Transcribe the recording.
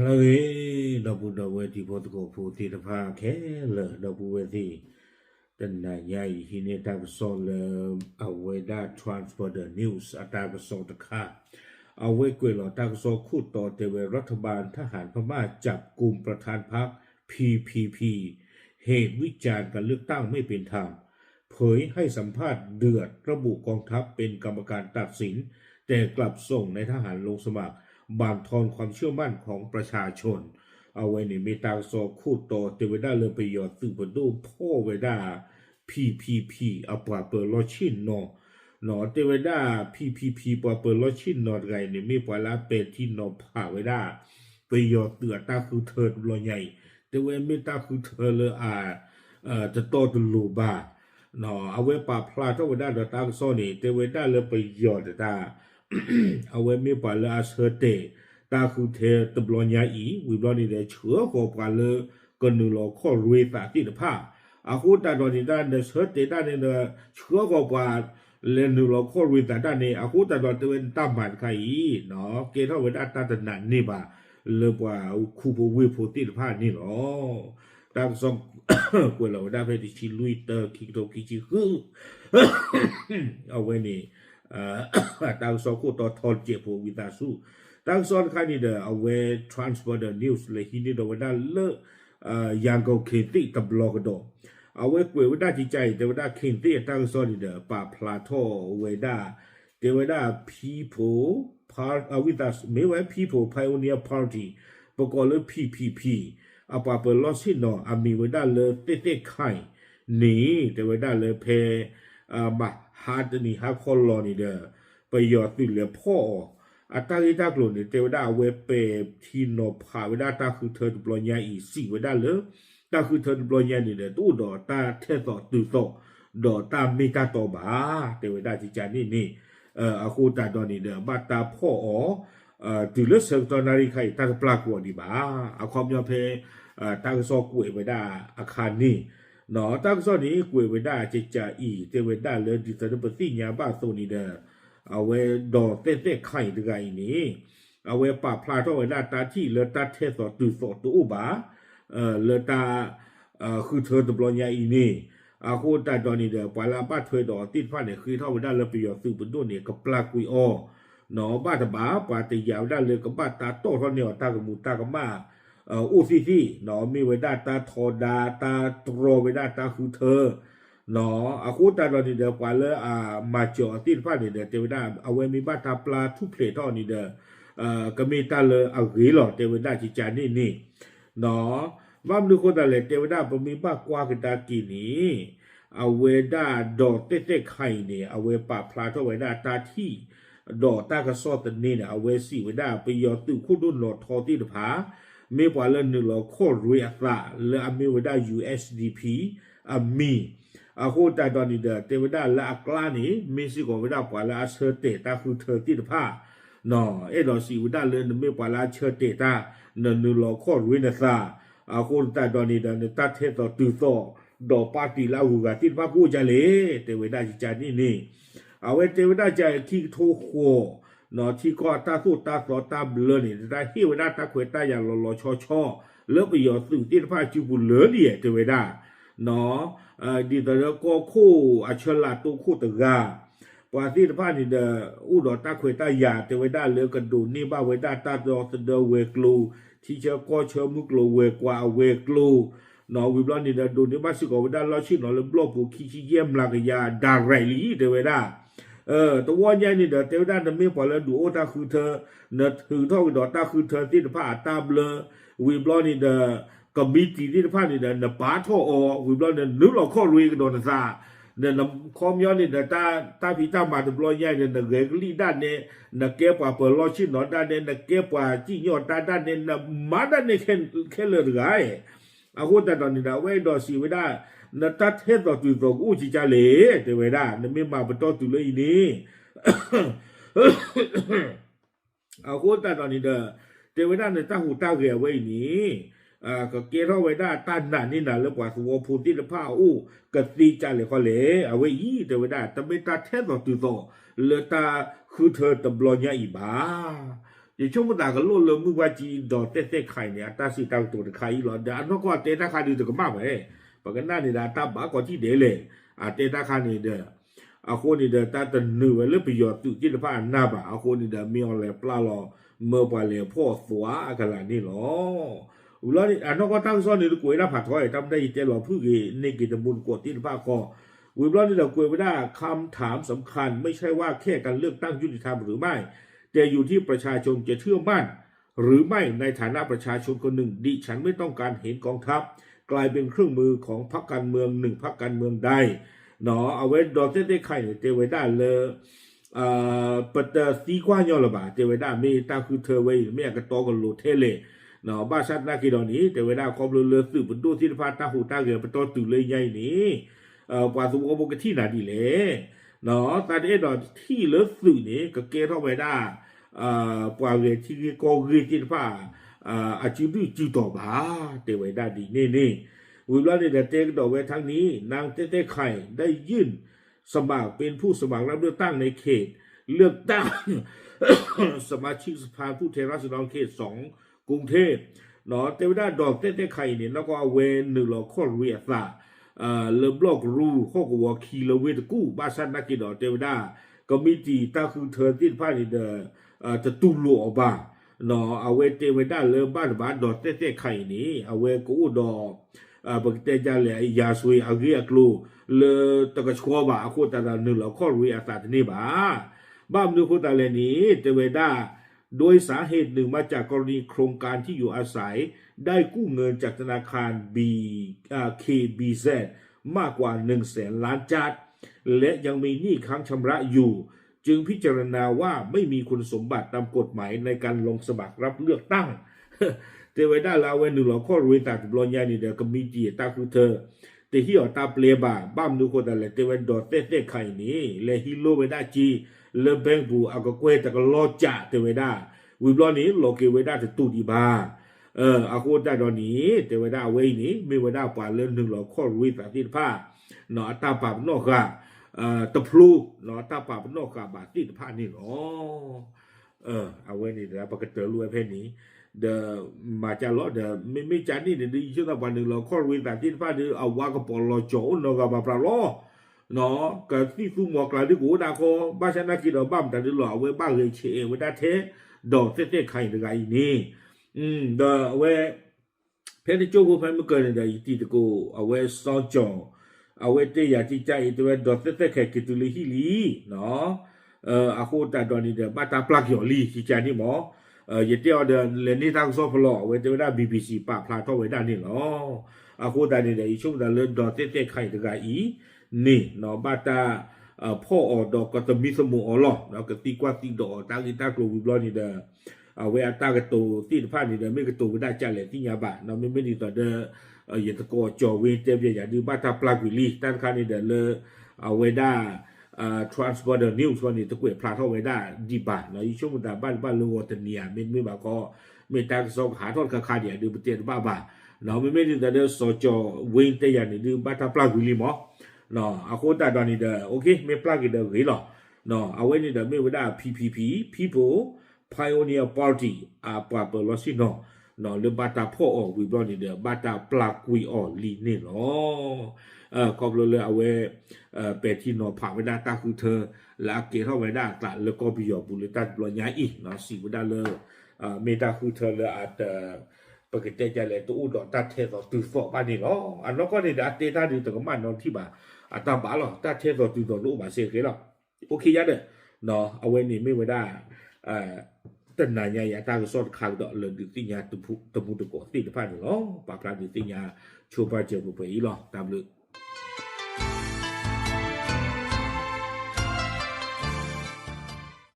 Hello, double wetty protocol for the park, double wetty. The Nayai, he need to have sol away that transport the news at that sort the car. เอาไว้กวยหลอตักโซคูดต่อเตเวรัฐบาลทหารพม่าจับกลุ่มประธานพรรค PPP เหตุวิจารณ์การเลือกตั้งไม่เป็นธรรมเผยให้สัมภาษณ์เดือดระบุกองทัพเป็นกรรมการตัดสินแต่กลับส่งในทหารลงสมัครบานทอนความเชื่อมั่นของประชาชนเอาไว้ในเมตาโซคูดต่อเตเวด้าเลยไปหยอดตึงประตูพ่อเวด้า PPP เอาปราเปอร์ลอชินโนหนอเตวดา PPP ปอเปิดลอชินนอดไงเนี่ยมีปลาเป็ดที่นอผ่าไว้ได้ไปยอดเตือตาคือเธอลอยใหญ่แต่เว้ไม่ตาคือเธอเลยจะโตตุลูบาหนอเอาไว้ปลาพลาเจ้าเวด้าเดตาโซนี่เตวดาเลยไปยอดตาเอาไว้มีปลาเชเตตาคือเธอตบลอยใหญ่อีวิบลอนี่เดเชื้อของปลาเลยก็นึกเราข้อรวยตาที่ผ้าอาคูตาดอนี่ด้านเดเชเตด้านเนี่ยเชื้อของปลาเล่นดูเราโคตรวิตาด้านนี้อาคูแต่ตอนเวนตั้มบันใครเนาะเกณฑ์เท่าเวลาตาตนันนี่บ่าเลือกว่าคูปูวิพูติผ้านี่หรอตั้งสองกวยเราได้ไปที่ชิลุยเตอร์คิกโตคิจิฮึเอาไว้นี่ตั้งสองคู่ต่อทอนเจ็บผูวิตาสู้ตั้งสองใครนี่เด้อเอาไว้ transfer the news เลยที่นี่เราได้เลิกยังก็เคติตับบล็อกดอเอาไว้กวยว่าได้จิตใจแต่ว่าได้เข่งที่ตั้งโซนเดอป่าพลาโตเวด้าแต่ว่าได้ people part เอาวิตาไม่ไว้ people pioneer party ประกอบเลย PPP เอาป่าเปิดลอสิโนอามีเวด้าเลยเตะไข่หนีแต่ว่าได้เลยเพมาฮาร์ดนี่ฮาร์ดคอลลอนี่เดอไปหยอดติดเหลือพ่ออัตราที่ตากลุ่นเนี่ยแต่ว่าได้เวเปที่โนพาเวด้าตาคือเธอปลอยใหญ่อีสี่เวด้าเลยตาคือเธอปลอยใหญ่นี่เด้อตู้ดอตาเทต่อตื่นต่อดอตามีตาต่อบ่าแต่ว่าได้ที่จานี่อาคูตาดอนี่เด้อบัตตาพ่อตื่นเลือดเสกตอนนาฬิกาตาปลากว่าดีบ่าเอาความยอมเพตาซอกวยไว้ได้อาคารนี่เนาะตาซอนี้กวยไว้ได้จะจ่าอีแต่ว่าได้เลยดิฉันเป็นสิ่งยาบ้าโซนี่เด้อเอาไว้ดอเต้ไข่ด้วยกันนี่เอาไว้ป่าพลาดเอาไว้ได้ตาที่เลือดตาเทต่อตื่นต่อตู้บ่าเลตาคือเธอตบลอยใหญ่นี่อาโคตาดอนี่เด้อปลาบ้าถวยดอติดผ้าเนี่ยคือเท่าไปได้แล้วไปหยอดซื้อเป็นต้นเนี่ยกับปลากุยอ้อหนอบ้าตะบ้าปลาตะยาวได้เลยกับบ้าตาโตเท่าเนี่ยตากับมูตากับมาอูซี่หนอมีไว้ได้ตาทอดาตาโตรไว้ได้ตาคือเธอหนออาโคตาดอนี่เด้อปลาเลยมาจ่อติดผ้าเนี่ยเด้อเทวดาเอาไว้มีบ้าตาปลาทุกเพลทอนี่เด้อก็มีตาเลยเอาหรีหล่อเทวดาจิจานี่หนอว่ามันดูคนแต่เทวดาปมีบ้ากว่ากันตากีนี้เอาเวดาดอเต้ไข่เนี่ยเอาเวป่าพลาเท่าไว้ได้ตาที่ดอตากระซอตันนี่เนี่ยเอาเวสีไว้ได้ไปยอตื่นคู่ดุนหลอดทอที่ผาไม่กว่าเรื่องหนึ่งหลอโคตรรวยอัตราเลยอเมไว้ได้ USDP มีอาโคตาดอนี่เดอเทวดาละอักลานี่มีสิกว่าไว้ได้กว่าละเชเตตาคือเธอที่ผาเนาะดอสีไว้ได้เลยไม่กว่าละเชเตตาหนึ่งหลอโคตรรวยนะซาอาคนตาดอนี่เดนตัดเทต่อตื่นต่อดอปาร์ตี้ลาหูกาติดมาพูดจะเลยเทวดาจิจานี่เอาไว้เทวดาใจที่โทโคเนาะที่ก็ตาสู้ตาสอตาเบลนี่ได้ที่เวดาตาเควตาอย่างหล่อๆช่อเลิกไปหยอดสื่อติดผ้าจิบุเหลือเดียเทวดาเนาะดีแต่แล้วก็คู่อัชลาตุคู่ตะกาปาที่ผ้านี่เดออุดอตาเควตายาเทวดาเลือกกันดูนี่บ้าเวดาตาดอสเดเวกลูที่เชื่อก็เชื่อมุกโลเวกว่าเวกลูนอวิบลอนี่เดดูนี่บ้านสิกอเวดาลอชินอเลบล็อกบุคิชิเยี่ยมลากยาดาไรลีเทวดาตัววันยันนี่เดเทวดาจะไม่พอแล้วดูโอตาคือเธอเนถือท่อดอตาคือเธอที่ผ้าตาเบลวิบลอนี่เดก็มีตีที่ผ้านี่เดนป้าท่ออวิบลอนี่นึกเราข้อรุยกันโดนซาเดินคอมย้อนนี่เดตาพิจามาตัวลอยใหญ่เดินเกลีด้านเนี่ยนักเก็บว่าเปิดลอชินนอด้านเนี่ยนักเก็บว่าจีนยอดด้านเนี่ยมาด้านเนี่ยแค่เลือดไงอาคุณแต่ตอนนี้นะเว้ยดอสีไว้ได้นักตัดเฮ็ดต่อตัวตัวกู้จิจาเล่แต่ไว้ได้นั่นไม่มาเป็นตัวตัวเลยนี่อาคุณแต่ตอนนี้เด้อแต่ไว้ได้ในตาหูตาเกลียวไว้นี่ก็เกล้าไว้ได้ต้านหนานี่นะแล้วกว่าสัวพูที่ละผ้าอู้กตีจาเลยเขาเลยเอาไว้ยี่แต่ไว้ได้แต่ไม่ตาแท้ต่อตัวต่อเลตาคือเธอตะบลอยใหญ่บ้า也全部那个落了木瓜鸡到在看呢，但是到多的看一了，但那个在那看的这个嘛呗，把个那里的大把个几的嘞，在那看你的，或你的他的女儿了比较多，就是怕那吧，或你的苗来不啦咯，没把来破锁啊个啦你咯。无论那个当时你的国家拍拖，他们ได้แต่เราพูดในกิจบุญกฎที่ภาคก็วิบล้อนี่เราคุยไม่ได้คำถามสำคัญไม่ใช่ว่าแค่การเลือกตั้งยุติธรรมหรือไม่แต่อยู่ที่ประชาชนจะเชื่อมั่นหรือไม่ในฐานะประชาชนคนหนึ่งดิฉันไม่ต้องการเห็นกองทัพกลายเป็นเครื่องมือของพรรคการเมืองหนึ่งพรรคการเมืองใดเนาะเอาไว้ดอเต้ได้ใครเนี่ยเตไว้ได้เลยปัตตาสีกว่าย่อละบ่าเตไว้ได้ไม่ตาคือเธอไว้ไม่อยากจะต่อกันโลเทเลเนาะบ้านชาตินาคีดอนนี้เตไว้ได้ความเลือสื่อเป็นตัวที่พาตาหูตาเกิดเป็นตัวตื่นเลยใหญ่นี้ปาสุกบกที่ไหนดีเลยเนาะตาเด็ดดอที่เลือสื่อนี้ก็เกเข้าไปได้ปว่าเรื่องที่ก็เรื่องที่ว่าอาชีพจุดต่อบ้าเตไว้ได้ดีนี่วิบล้อนี่แต่เต็กดอกไว้ทั้งนี้นางเต้ไข่ได้ยื่นสมัครเป็นผู้สมัครรับเลือกตั้งในเขตเลือกตั้ง สมาชิกสภาผู้แทนราษฎรเขต2กรุงเทพเนาะเตไว้ได้ดอกเต้ไข่เนี่ยแล้วก็เอาเวนหนึ่งหลอกข้อเรียกเลบล็อกรูข้อกว่าคีโลเวตกู้บ้านชันนักกินดอกเตไว้ได้ก็มีจีตาคือเธอที่ผ่านนี่เดจะตุลุออกบ้าเนาะเอาเวเตไว้ได้เริ่มบ้านดอกเต้ไข่นี้เอาเวกูดอกปกติจะเลยยาสวยอาเกียกลูเลตะกชัวบ่าโคตรแต่หนึ่งหลอกข้อเรียกแต่นี่บ้านนึกโคตรเลยนี้เตไว้ได้โดยสาเหตุหนึ่งมาจากกรณีโครงการที่อยู่อาศัยได้กู้เงินจากธนาคาร KBZ มากกว่า100,000 ล้านจาทและยังมีหนี้ค้างชำระอยู่จึงพิจารณาว่าไม่มีคุณสมบัติตามกฎหมายในการลงสมัครรับเลือกตั้งเตไว้ได้ลาเวนึงหลอกข้อรวยตาตุบลอนยานี่เดก็มีจีตาคือเธอแต่ที่ออกตาเปลบ่าบ้ามนึกโคตรเลยเตไว้ดอเต้ไข่นี้และฮิโลไว้ได้จีเลเบงบูเอาก็เกวตะก็ลอจ่าเตไว้ได้วิบลอนี้โลเกไว้ได้จะตูดีบ้าอาโคตรดอนนี้เตไว้ได้เว้ยนี้ไม่ไว้ได้ป่าเรื่องหนึ่งหลอกข้อรวยตาที่ผ้าเนาะตาปาบนอกค่ะตะพลูเนาะตาปาบนอกค่ะบาที่ผ้านี่เนาะเอาไว้นี่แล้วปกติรวยเพศนี้เดมาจากล้อเดไม่จานนี่เดี๋ยวดีชื่อวันหนึ่งเราข้อรวยตาที่ผ้าเดี๋ยวเอาว่าก็ปลอโจเนาะกับมาปลาล้อเนาะก็ที่สู้หมอกลายที่กูดาคอบ้านฉันนักกินเราบ้ามแต่ที่หล่อไว้บ้านเลยเชไว้ได้เทดอกเต้ไข่ในไงนี่เดไว้เพชรโจ้กูพันเมื่อเกินเดี๋ยวที่ตะกูเอาไว้ซ้อนจ่อเอาไว้เตยาที่ใจตัวดอกเต้ไข่กิตุลีฮิลีเนาะอาโคตาดอนนี่เดบ้าตาปลักหยอลีที่ใจนี่หมออย่าเดียวเดินเรียนนี่ทางซอฟต์ลอไว้เดี๋ยวได้ BBC ป่าพลาดเข้าไว้ได้นี่เนาะอาโคตานี่เดี๋ยวช่วงเดินเล่นดอกเต้ไข่ในไงนี่เนาะบ้าตาพ่ออดอกก็จะมีสมุนอหรอแล้วก็ตีกว่าตีดอกตากิตากลัววิบล้อนี่เด้อเวลาตากระตูที่ผ่านนี่เด้อไม่กระตูไม่ได้จ่าเลยที่ยาบะเนาะไม่ดีต่อเด้ออย่าตะโกจ่อเวเจ็บอย่าดื้อบ้าตาปลาวิลีตั้งคันนี่เด้อเลยเวด้าtransporter news วันนี้ตะกุยพลาดเข้าไว้ได้ดีบาทเนาะอีช่วงมันบ้านลูกตะเนียไม่บาก็ไม่ตากสองหาทอดคาเดียดื้อประเทศบ้าเนาะไม่ดีต่อเด้อสจเวงเตียนี่ดื้อบ้าตาปลาวิลีหมอเนาะอาโคตาดอนนี่เด้อโอเคไม่ปลากิเด้อหรอเนาะเอาไว้นี่เด้อไม่ว่าได้ PPP People Pioneer Party ปาเปลอสิเนาะเรื่องบาตาพ่อออกวิบลอนี่เด้อบาตาปลากุยออกลีนี่เนาะขอบเลยเอาไว้เป็ดที่เนาะผ่าไม่ได้ตาคือเธอแล้วเกเข้าไว้ได้ตาแล้วก็บิยอบุริตัดบลอยอีเนาะสิบ่ได้เลยเมตาคือเธอเลยอาจปกติจะเลยตัวอุดรตัดเทศตัวตื่นฟอกบ้านนี่เนาะอันนั้นก็เนี่ยอาเตต้าดูตัวก็มันนอนที่บ้านตามบ้านหรอตัดเทศตัวตื่นตัวรู้บ้านเสียกันหรอโอเคยัดเลยเนาะเอาไว้นี่ไม่ได้แต่นายยาตาก็สอดข่าวดอกเลยดูที่ยาตุมุตุโกติดผ่านเนาะปากปลาดูที่ยาชูปาเจอบุปผาอีหรอตามเลย